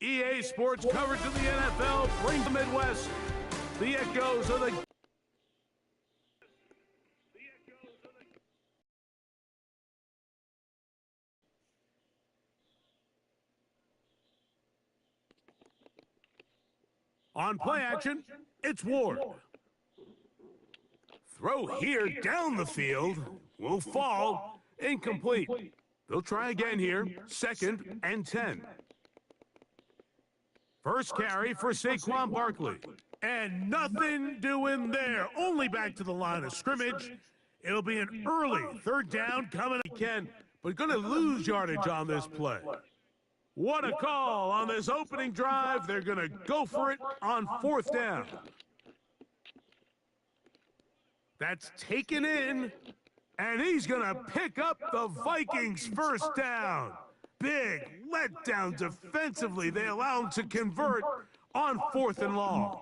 EA Sports coverage of the NFL brings the Midwest the echoes of the on play action. It's Ward. Throw here down the field will fall incomplete. They'll try again here. 2nd and 10. First carry for Saquon Barkley. And nothing doing there. Only back to the line of scrimmage. It'll be an early 3rd down coming again, but going to lose yardage on this play. What a call on this opening drive. They're going to go for it on 4th down. That's taken in, and he's going to pick up the Vikings' first down. Big letdown defensively. They allow him to convert on 4th and long.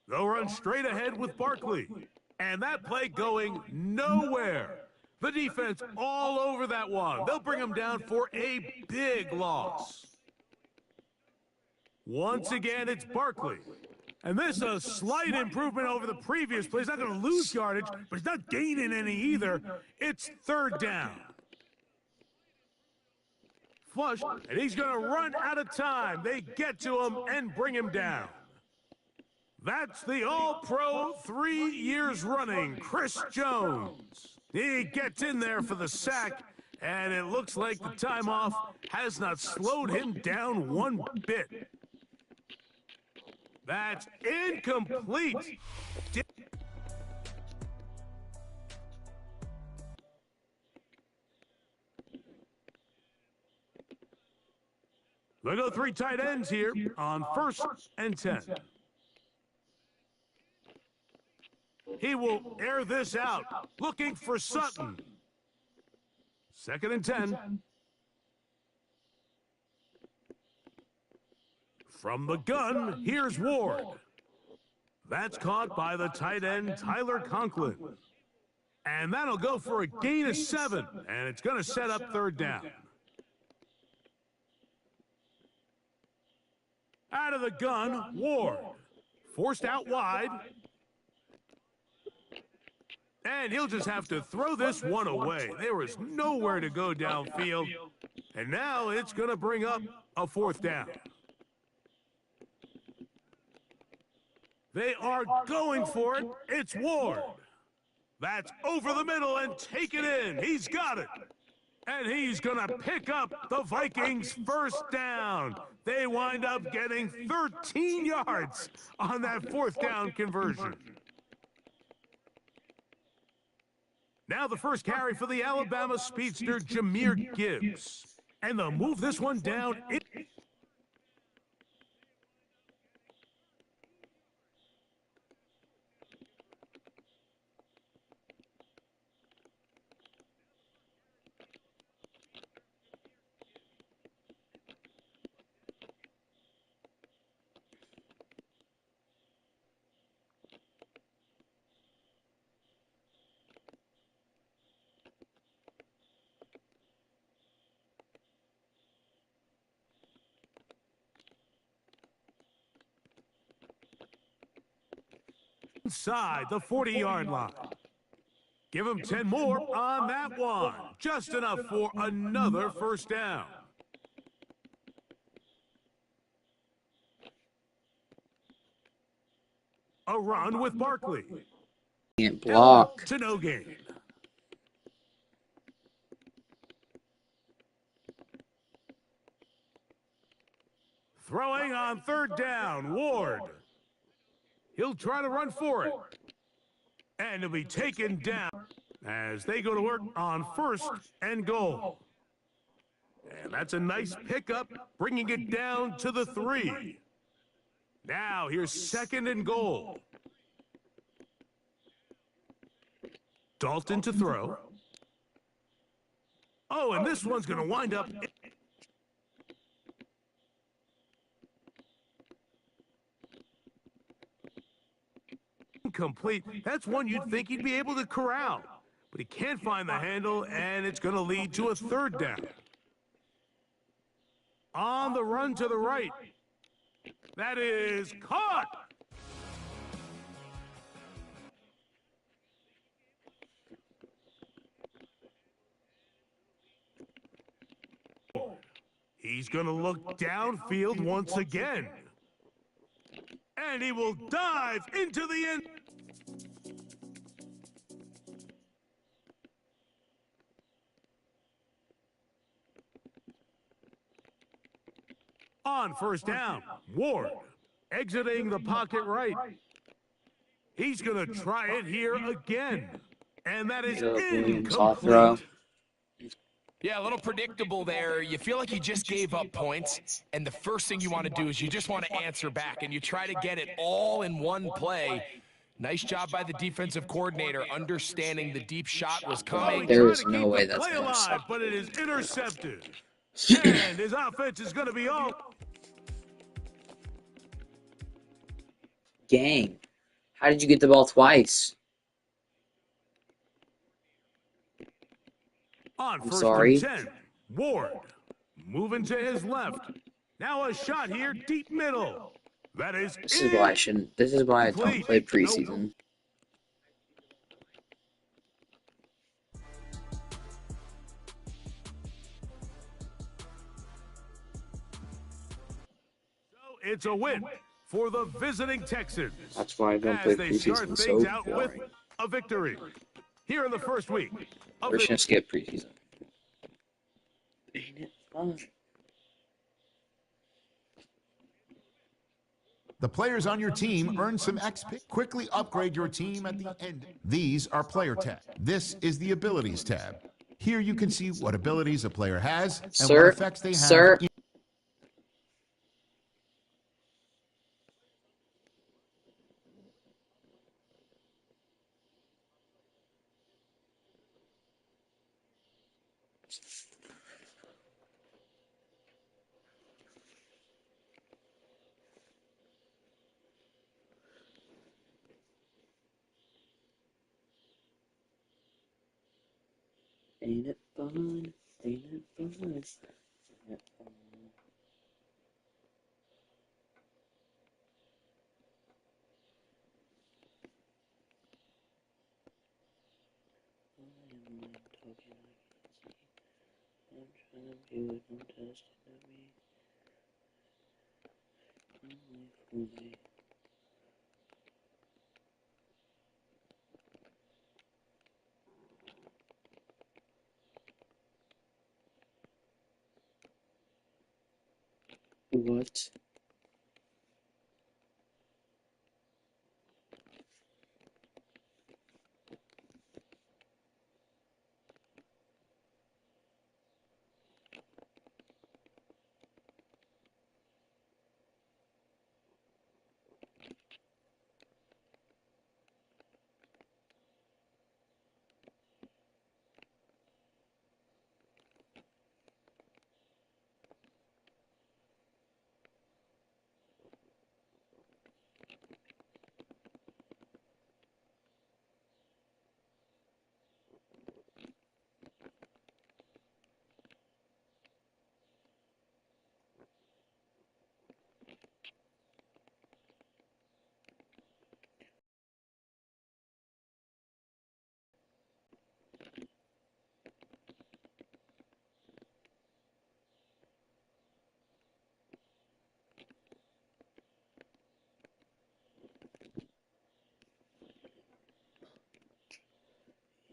They'll run straight ahead with Barkley, and that play going nowhere. The defense all over that one. They'll bring him down for a big loss. Once again, it's Barkley. And this is a slight improvement over the previous play. He's not going to lose yardage, but he's not gaining any either. It's 3rd down. Flush, and he's going to run out of time. They get to him and bring him down. That's the All-Pro 3 years running, Chris Jones. He gets in there for the sack, and it looks like the time off has not slowed him down one bit. That's incomplete. They go 3 tight ends here on 1st and 10. He will air this out, looking for Sutton. 2nd and 10. From the gun, here's Ward. That's caught by the tight end, Tyler Conklin. And that'll go for a gain of 7, and it's going to set up 3rd down. Out of the gun, Ward. Forced out wide. And he'll just have to throw this one away. There was nowhere to go downfield. And now it's going to bring up a 4th down. They are going for it. It's Ward. That's over the middle and take it in. He's got it. And he's going to pick up the Vikings' first down. They wind up getting 13 yards on that 4th down conversion. Now the first carry for the Alabama speedster, Jahmyr Gibbs. And they'll move this one down. Inside the 40-yard line. Give him 10 more on that one. Just enough for another first down. A run with Barkley. Can't block. To no gain. Throwing on 3rd down, Ward. He'll try to run for it. And he'll be taken down as they go to work on 1st and goal. And that's a nice pickup, bringing it down to the 3. Now here's 2nd and goal. Dalton to throw. Oh, and this one's going to wind up incomplete. That's one you'd think he'd be able to corral. But he can't find the handle, and it's going to lead to a 3rd down. On the run to the right. That is caught. He's going to look downfield once again. And he will dive into the end. On first down, Ward exiting the pocket right. He's going to try it here again. And that is incomplete. Yeah, a little predictable there. You feel like you just gave up points, and the first thing you want to do is you just want to answer back, and you try to get it all in one play. Nice job by the defensive coordinator understanding the deep shot was coming. There is no way that's play an alive, interception. but it is intercepted. And his offense is going to be all. Gang, how did you get the ball twice? On I'm first sorry. and 10, Ward moving to his left. Now a shot here, deep middle. That is This is why I shouldn't. This is why I don't play preseason. It's a win for the visiting Texans. That's why I don't play as they start preseason. things So out boring. with a victory. Here in the first week. We're just gonna skip preseason. Ain't it fun? The players on your team earn some XP. Quickly upgrade your team at the end. These are player tabs. This is the abilities tab. Here you can see what abilities a player has and what effects they have. Sir. Ain't it fun? Ain't it fun? Ain't it fun? I'm trying to do it, I'm testing me. Only for me. What?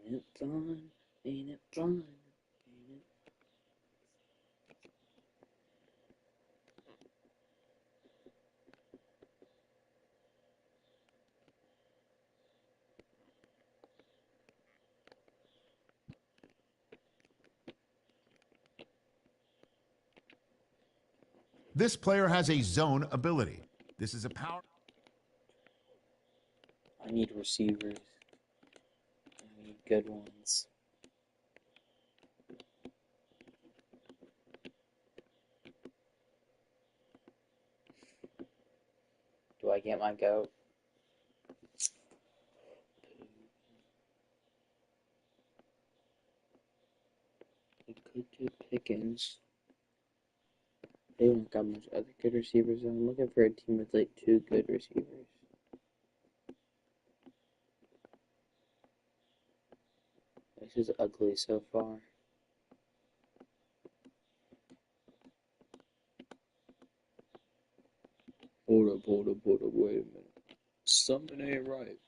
Ain't it fun? Ain't it fun? Ain't it? This player has a zone ability. This is a power. I need receivers. I need good ones. Do I get my goat? I could do Pickens. They don't got much other good receivers. I'm looking for a team with like 2 good receivers. This is ugly so far. Hold up, wait a minute. Something ain't right.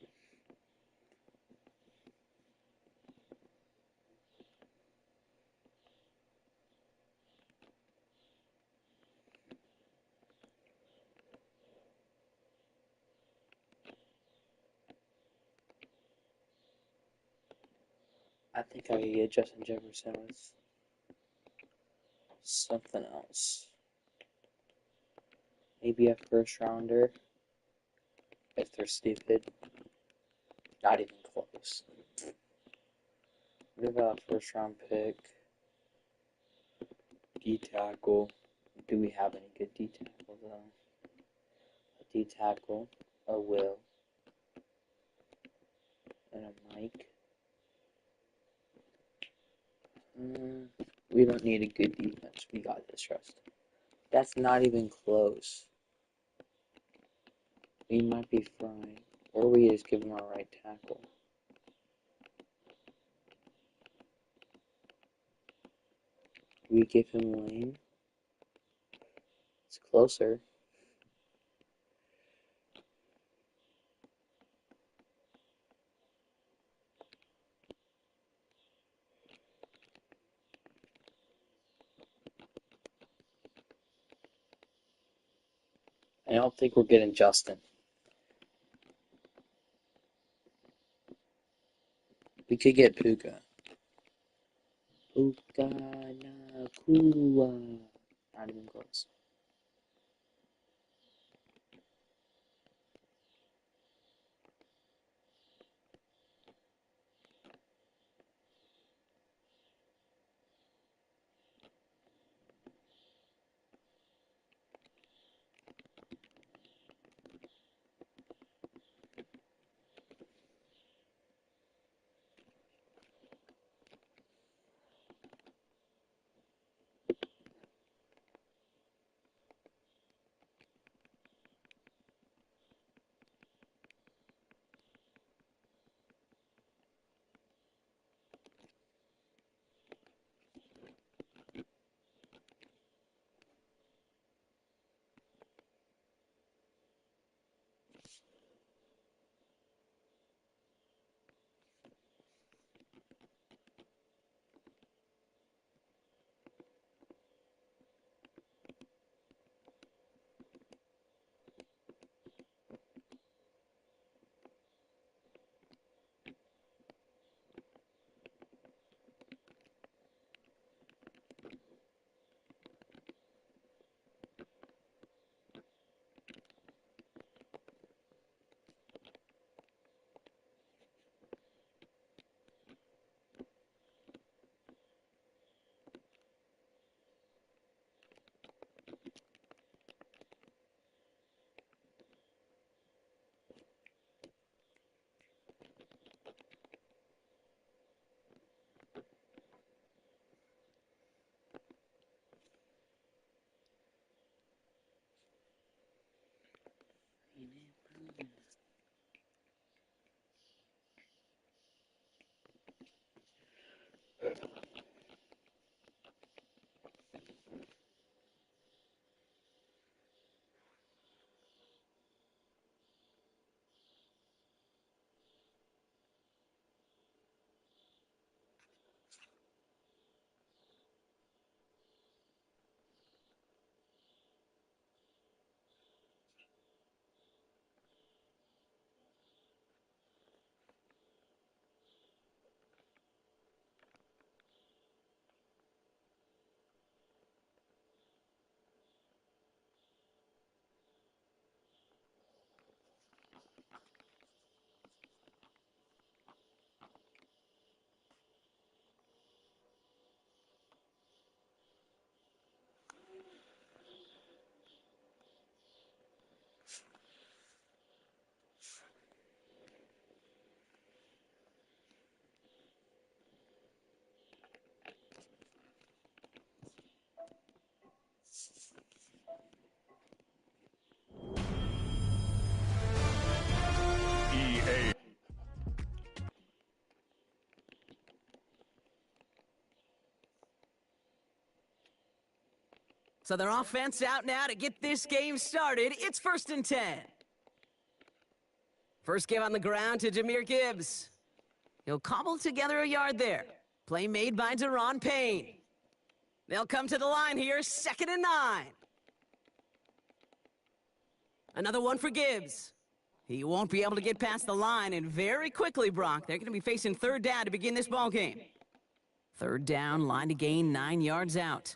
I think I could get Justin Jefferson with something else. Maybe a first rounder. If they're stupid. Not even close. What about a first round pick? D tackle. Do we have any good D tackle though? A D tackle, a Will, and a Mike. We don't need a good defense. We got this, trust. That's not even close. We might be fine. Or we just give him our right tackle. We give him Lane. It's closer. I don't think we're getting Justin. We could get Puka. Puka Nakua. Not even close. So their offense out now to get this game started. It's 1st and 10. First give on the ground to Jahmyr Gibbs. He'll cobble together a yard there. Play made by Deron Payne. They'll come to the line here, 2nd and 9. Another one for Gibbs. He won't be able to get past the line, and very quickly, Brock, they're going to be facing 3rd down to begin this ball game. 3rd down, line to gain 9 yards out.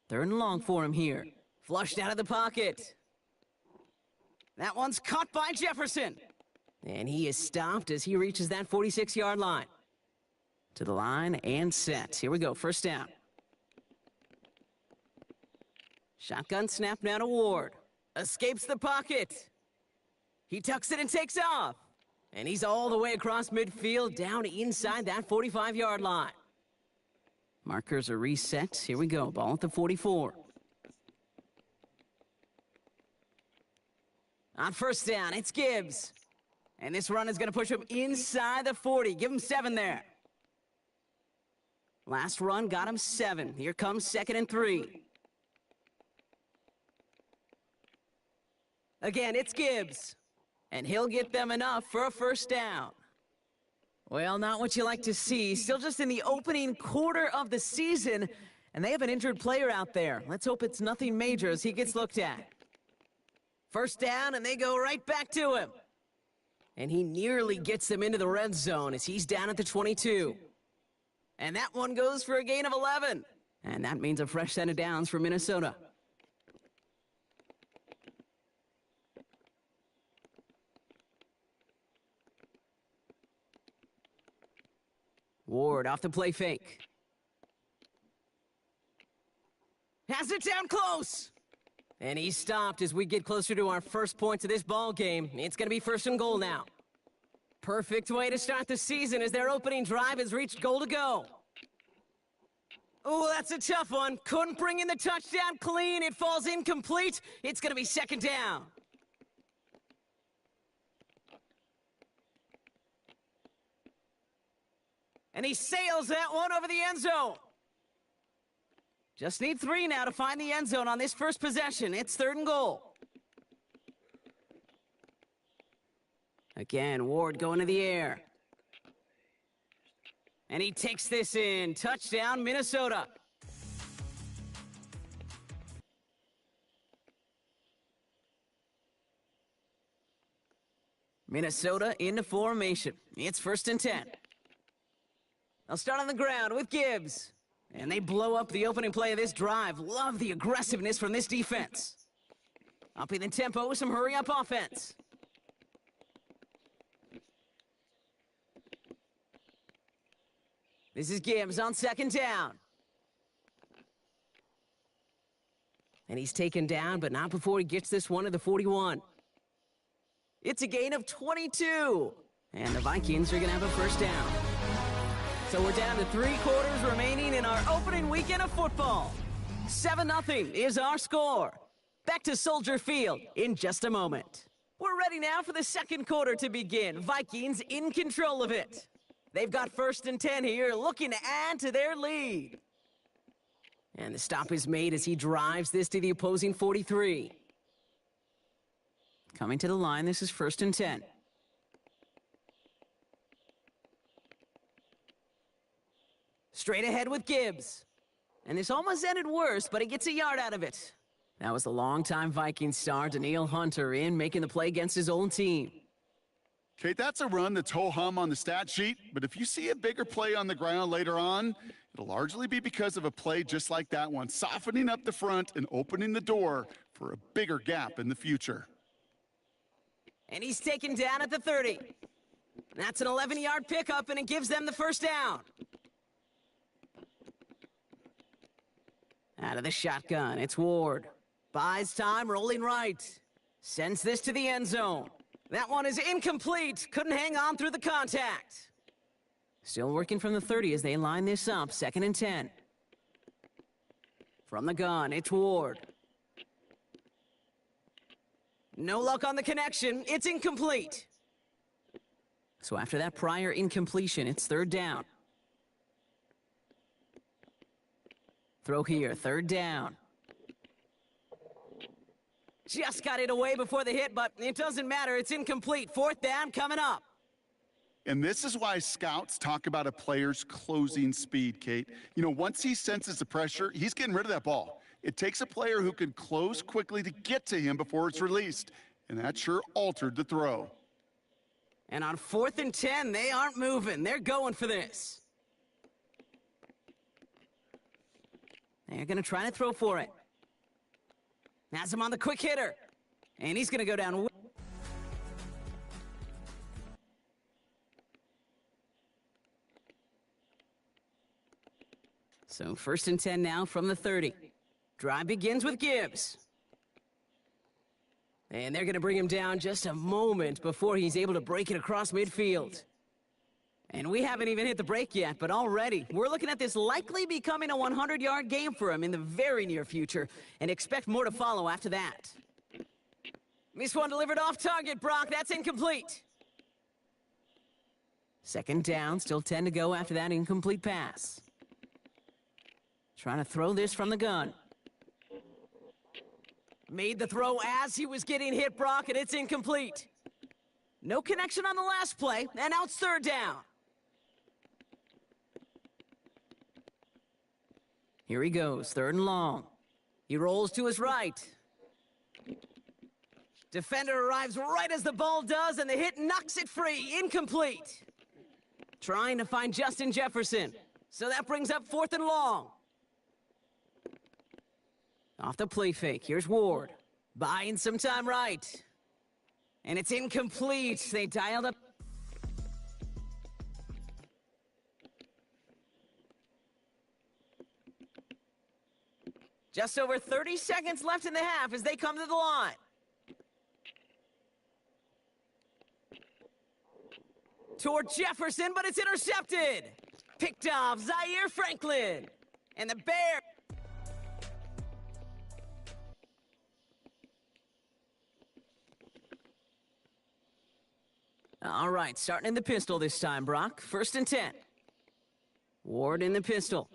3rd and long for him here. Flushed out of the pocket. That one's caught by Jefferson. And he is stopped as he reaches that 46-yard line. To the line and set. Here we go, 1st down. Shotgun snap now to Ward. Escapes the pocket. He tucks it and takes off. And he's all the way across midfield, down inside that 45-yard line. Markers are reset. Here we go, ball at the 44. On 1st down, it's Gibbs. And this run is going to push him inside the 40. Give him 7 there. Last run got him 7. Here comes 2nd and 3. Again, it's Gibbs. And he'll get them enough for a 1st down. Well, not what you like to see. Still just in the opening quarter of the season. And they have an injured player out there. Let's hope it's nothing major as he gets looked at. 1st down, and they go right back to him. And he nearly gets them into the red zone as he's down at the 22. And that one goes for a gain of 11. And that means a fresh set of downs for Minnesota. Ward off the play fake. Has it down close. And he's stopped as we get closer to our first points of this ball game. It's going to be 1st and goal now. Perfect way to start the season as their opening drive has reached goal to go. Oh, that's a tough one. Couldn't bring in the touchdown clean. It falls incomplete. It's going to be 2nd down. And he sails that one over the end zone. Just need 3 now to find the end zone on this first possession. It's 3rd and goal. Again, Ward going to the air. And he takes this in. Touchdown, Minnesota. Minnesota into formation. It's 1st and 10. They'll start on the ground with Gibbs. And they blow up the opening play of this drive. Love the aggressiveness from this defense. Upping the tempo with some hurry-up offense. This is Gibbs on 2nd down. And he's taken down, but not before he gets this one to the 41. It's a gain of 22. And the Vikings are going to have a 1st down. So we're down to 3 quarters remaining in our opening weekend of football. 7-0 is our score. Back to Soldier Field in just a moment. We're ready now for the 2nd quarter to begin. Vikings in control of it. They've got 1st and 10 here, looking to add to their lead. And the stop is made as he drives this to the opposing 43. Coming to the line, this is 1st and 10. Straight ahead with Gibbs. And this almost ended worse, but he gets a yard out of it. That was the longtime Vikings star, Danielle Hunter, in making the play against his own team. Kate, that's a run that's ho-hum on the stat sheet, but if you see a bigger play on the ground later on, it'll largely be because of a play just like that one, softening up the front and opening the door for a bigger gap in the future. And he's taken down at the 30. That's an 11-yard pickup, and it gives them the 1st down. Out of the shotgun, it's Ward. Buys time, rolling right. Sends this to the end zone. That one is incomplete. Couldn't hang on through the contact. Still working from the 30 as they line this up. 2nd and 10. From the gun, it's Ward. No luck on the connection. It's incomplete. So after that prior incompletion, it's 3rd down. Throw here, third down. Just got it away before the hit, but it doesn't matter. It's incomplete. Fourth down coming up. And this is why scouts talk about a player's closing speed, Kate. You know, once he senses the pressure, he's getting rid of that ball. It takes a player who can close quickly to get to him before it's released. And that sure altered the throw. And on 4th and 10, they aren't moving. They're going for this. They're going to try to throw for it. Has him on the quick hitter. And he's going to go down. So 1st and 10 now from the 30. Drive begins with Gibbs. And they're going to bring him down just a moment before he's able to break it across midfield. And we haven't even hit the break yet, but already we're looking at this likely becoming a 100-yard game for him in the very near future, and expect more to follow after that. This one delivered off target, Brock. That's incomplete. 2nd down, still 10 to go after that incomplete pass. Trying to throw this from the gun. Made the throw as he was getting hit, Brock, and it's incomplete. No connection on the last play, and now it's 3rd down. Here he goes, 3rd and long. He rolls to his right. Defender arrives right as the ball does, and the hit knocks it free. Incomplete. Trying to find Justin Jefferson. So that brings up 4th and long. Off the play fake, here's Ward. Buying some time right. And it's incomplete. They dialed up. Just over 30 seconds left in the half as they come to the line. Toward Jefferson, but it's intercepted. Picked off Zaire Franklin. And the Bears. All right, starting in the pistol this time, Brock. 1st and 10. Ward in the pistol.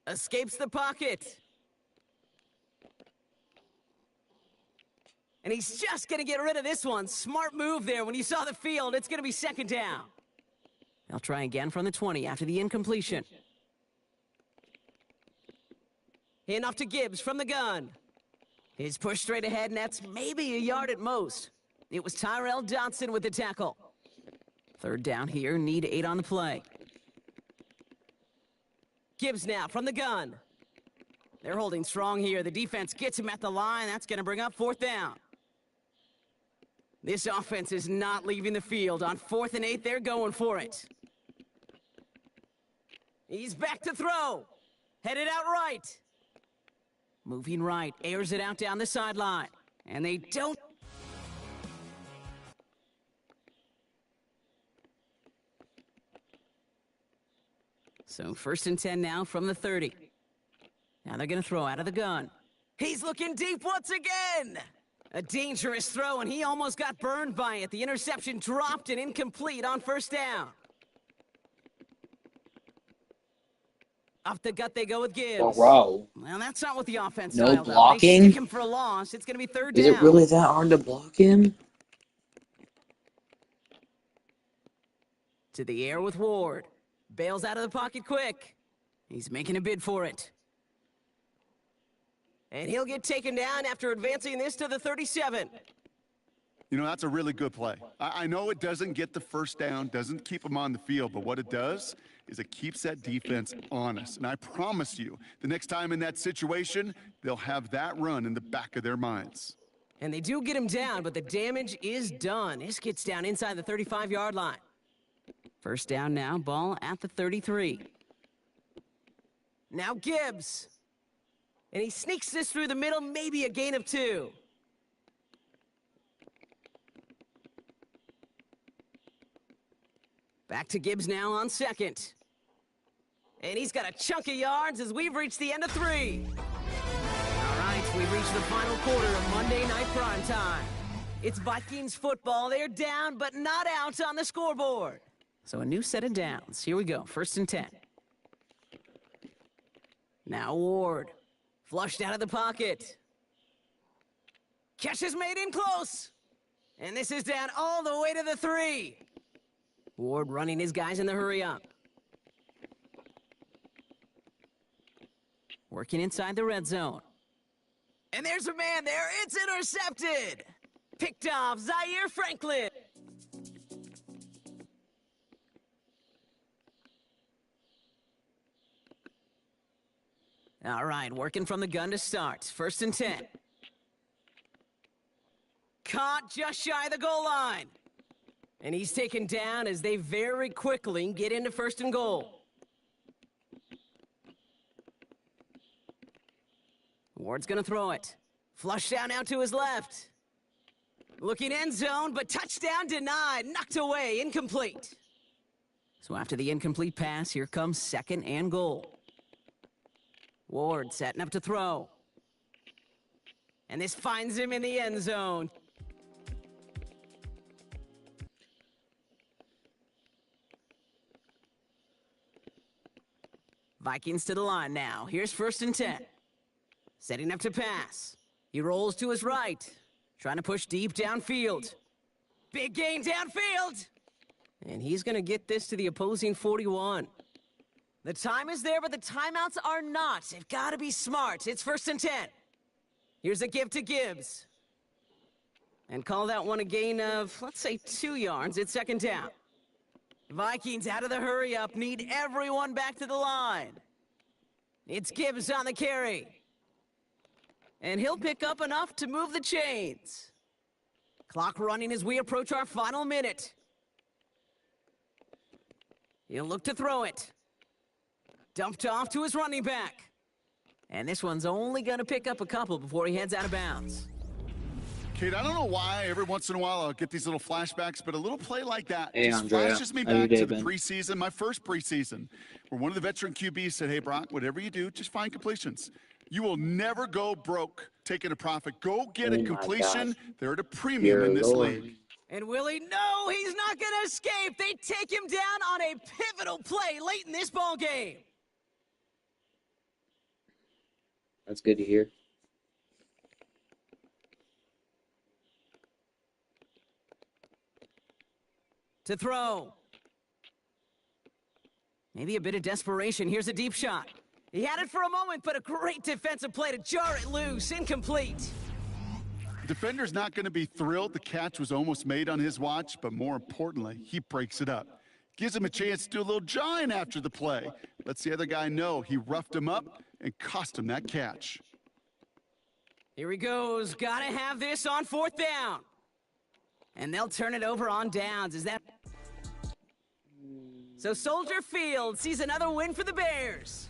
Escapes the pocket. And he's just going to get rid of this one. Smart move there. When you saw the field, it's going to be 2nd down. They'll try again from the 20 after the incompletion. Hand off to Gibbs from the gun. He's pushed straight ahead, and that's maybe a yard at most. It was Tyrell Dodson with the tackle. 3rd down here, need 8 on the play. Gibbs now from the gun. They're holding strong here. The defense gets him at the line. That's going to bring up 4th down. This offense is not leaving the field. On 4th and 8, they're going for it. He's back to throw. Headed out right. Moving right, airs it out down the sideline. And they don't. So 1st and 10 now from the 30. Now they're going to throw out of the gun. He's looking deep once again. A dangerous throw, and he almost got burned by it. The interception dropped and incomplete on 1st down. Off the gut they go with Gibbs. Oh, wow. Well, that's not what the offense No dialed up. They blocking? stick him for a loss. It's going to be 3rd down. Is it really that hard to block him? To the air with Ward. Bails out of the pocket quick. He's making a bid for it. And he'll get taken down after advancing this to the 37. You know, that's a really good play. I know it doesn't get the 1st down, doesn't keep them on the field, but what it does is it keeps that defense honest. And I promise you, the next time in that situation, they'll have that run in the back of their minds. And they do get him down, but the damage is done. This gets down inside the 35-yard line. 1st down now, ball at the 33. Now Gibbs. And he sneaks this through the middle, maybe a gain of 2. Back to Gibbs now on 2nd. And he's got a chunk of yards as we've reached the end of 3. All right, we've reached the final quarter of Monday Night Primetime. It's Vikings football. They're down, but not out on the scoreboard. So a new set of downs. Here we go, 1st and 10. Now Ward. Flushed out of the pocket. Catch is made in close. And this is down all the way to the 3. Ward running his guys in the hurry up. Working inside the red zone. And there's a man there. It's intercepted. Picked off Zaire Franklin. All right, working from the gun to start. 1st and 10. Caught just shy of the goal line. And he's taken down as they very quickly get into 1st and goal. Ward's gonna throw it. Flush down out to his left. Looking end zone, but touchdown denied. Knocked away, incomplete. So after the incomplete pass, here comes 2nd and goal. Ward setting up to throw. And this finds him in the end zone. Vikings to the line now. Here's 1st and 10. Setting up to pass. He rolls to his right. Trying to push deep downfield. Big gain downfield. And he's going to get this to the opposing 41. The time is there, but the timeouts are not. They've got to be smart. It's 1st and 10. Here's a give to Gibbs. And call that one a gain of, let's say, 2 yards. It's 2nd down. Vikings out of the hurry up. Need everyone back to the line. It's Gibbs on the carry. And he'll pick up enough to move the chains. Clock running as we approach our final minute. He'll look to throw it. Dumped off to his running back. And this one's only going to pick up a couple before he heads out of bounds. Kate, I don't know why every once in a while I'll get these little flashbacks, but a little play like that Hey, just Andrea. flashes me How you back to the doing? preseason, my first preseason, where one of the veteran QBs said, hey, Brock, whatever you do, just find completions. You will never go broke taking a profit. Go get Oh a my completion. gosh. They're at a premium Dear in this Lord. league. And Willie, no, he's not going to escape. They take him down on a pivotal play late in this ball game. That's good to hear. To throw. Maybe a bit of desperation. Here's a deep shot. He had it for a moment, but a great defensive play to jar it loose. Incomplete. The defender's not going to be thrilled the catch was almost made on his watch, but more importantly, he breaks it up. Gives him a chance to do a little jawing after the play. Lets the other guy know he roughed him up and cost him that catch. Here he goes. Gotta have this on 4th down. And they'll turn it over on downs. Is that... So Soldier Field sees another win for the Bears.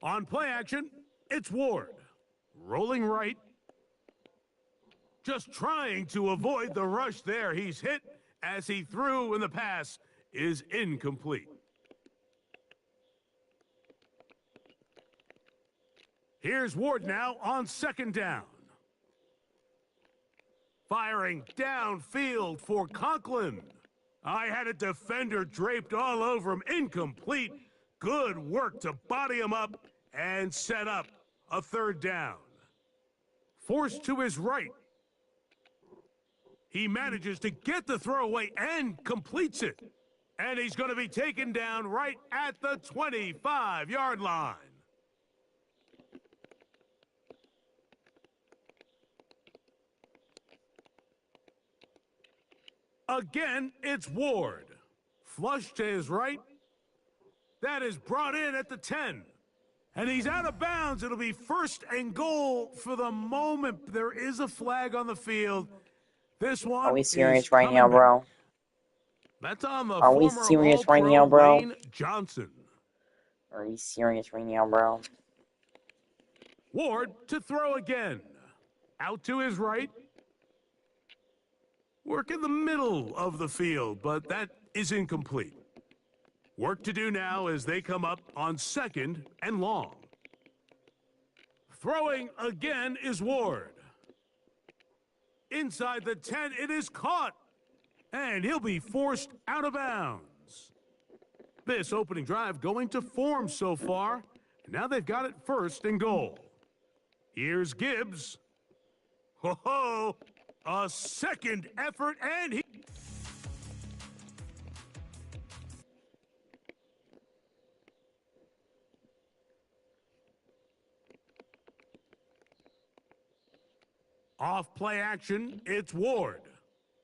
On play action, it's Ward. Rolling right. Just trying to avoid the rush there. He's hit as he threw, and the pass is incomplete. Here's Ward now on second down. Firing downfield for Conklin. I had a defender draped all over him. Incomplete. Good work to body him up and set up a third down. Forced to his right. He manages to get the throw away and completes it. And he's going to be taken down right at the 25-yard line. Again, it's Ward. Flush to his right. That is brought in at the 10. And he's out of bounds. It'll be first and goal for the moment. There is a flag on the field. This one Are we serious is right now, bro? That's on the Are we former serious right All-Pro now, bro? Lane Johnson. Are we serious right now, bro? Ward to throw again. Out to his right. Work in the middle of the field, but that is incomplete. Work to do now as they come up on second and long. Throwing again is Ward. Inside the 10, it is caught. And he'll be forced out of bounds. This opening drive going to form so far. Now they've got it first and goal. Here's Gibbs. Ho-ho! A second effort, and he... Off play action, it's Ward.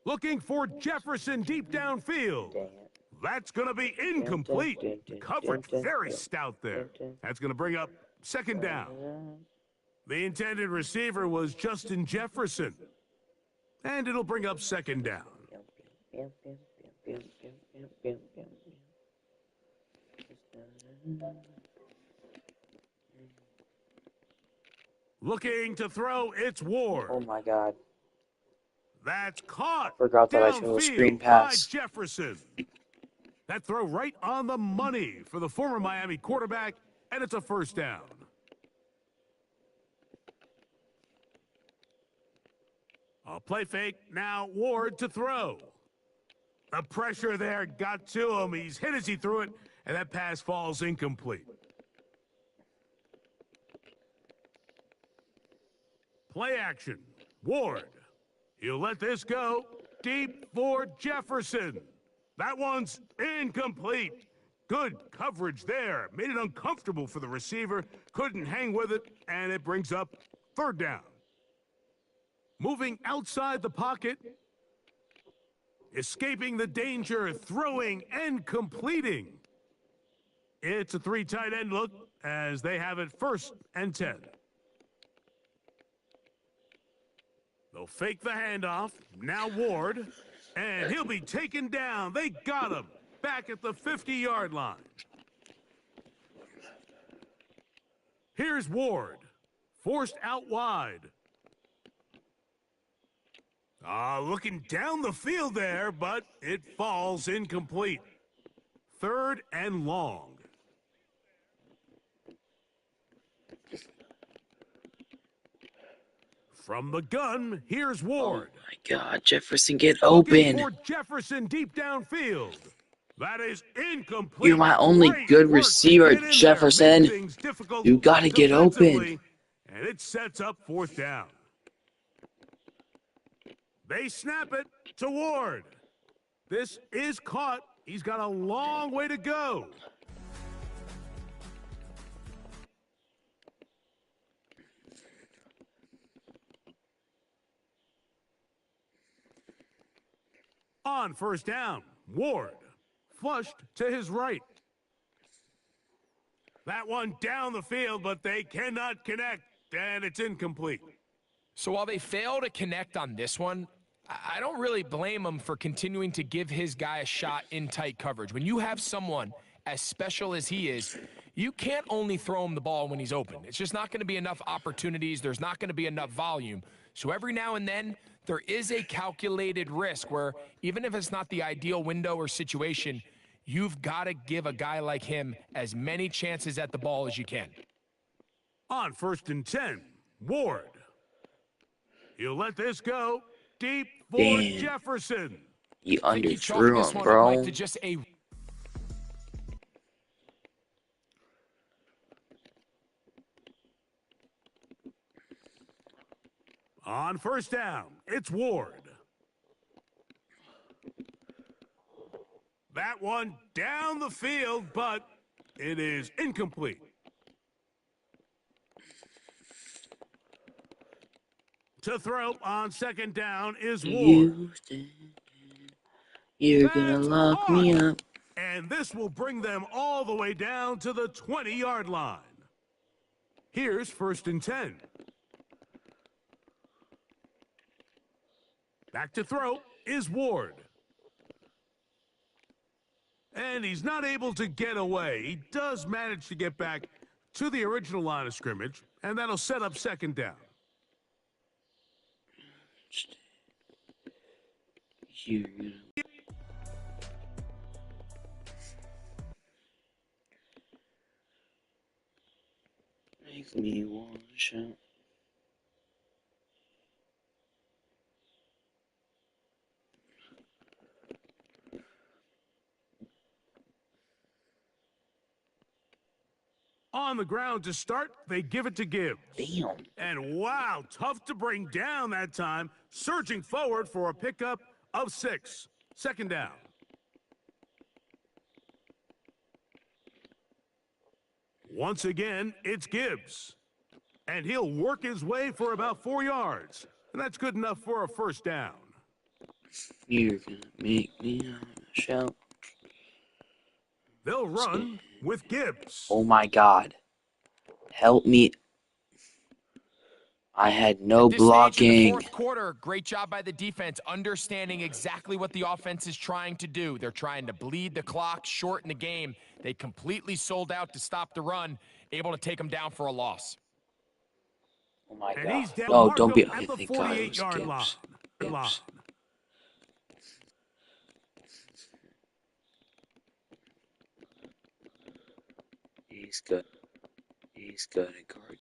Looking for Jefferson deep downfield. That's going to be incomplete. Coverage very stout there. That's going to bring up second down. The intended receiver was Justin Jefferson. And it'll bring up second down. Looking to throw, it's Ward. Oh my God. That's caught. Forgot that I showed a screen pass. By Jefferson. That throw right on the money for the former Miami quarterback, and it's a first down. A play fake, now Ward to throw. The pressure there got to him. He's hit as he threw it, and that pass falls incomplete. Play action, Ward. He'll let this go deep for Jefferson. That one's incomplete. Good coverage there. Made it uncomfortable for the receiver. Couldn't hang with it, and it brings up third down. Moving outside the pocket. Escaping the danger, throwing and completing. It's a three tight end look as they have it first and 10. They'll fake the handoff. Now Ward. And he'll be taken down. They got him. Back at the 50-yard line. Here's Ward. Forced out wide. Looking down the field there, but it falls incomplete. Third and long. From the gun, here's Ward. Oh my God, Jefferson, get open. For Jefferson deep downfield. That is incomplete. You're my only Great good work. receiver, Get in there. Jefferson. Make things difficult You gotta get open. defensively, And it sets up fourth down. They snap it to Ward. This is caught. He's got a long way to go. On first down, Ward flushed to his right. That one down the field, but they cannot connect, and it's incomplete. So while they fail to connect on this one, I don't really blame him for continuing to give his guy a shot in tight coverage. When you have someone as special as he is, You can't only throw him the ball when he's open. It's just not going to be enough opportunities. There's not going to be enough volume. So every now and then, there is a calculated risk where even if it's not the ideal window or situation, you've got to give a guy like him as many chances at the ball as you can. On 1st and 10, Ward. He'll let this go deep for Damn. Jefferson. You I think he chalked underthrew this him, one up, Mike, bro. to just a On 1st down, it's Ward. That one down the field, but it is incomplete. To throw on 2nd down is Ward. Houston, you're gonna That's lock me caught. up. And this will bring them all the way down to the 20-yard line. Here's 1st and 10. Back to throw is Ward. And he's not able to get away. He does manage to get back to the original line of scrimmage, and that'll set up 2nd down. You're gonna... Make me one shot. On the ground to start, they give it to Gibbs. Damn. And wow, tough to bring down that time. Surging forward for a pickup of 6. 2nd down. Once again, it's Gibbs. And he'll work his way for about 4 yards. And that's good enough for a 1st down. You're gonna make me shout. They'll run with Gibbs. Oh my God. Help me. I had no This stage in the blocking. 4th quarter, great job by the defense, understanding exactly what the offense is trying to do. They're trying to bleed the clock, shorten the game. They completely sold out to stop the run, able to take them down for a loss. Oh my And God. he's down. No, Mark don't be. him I at the think God, it was 48-yard line. Gibbs. He's good. He's good at guard.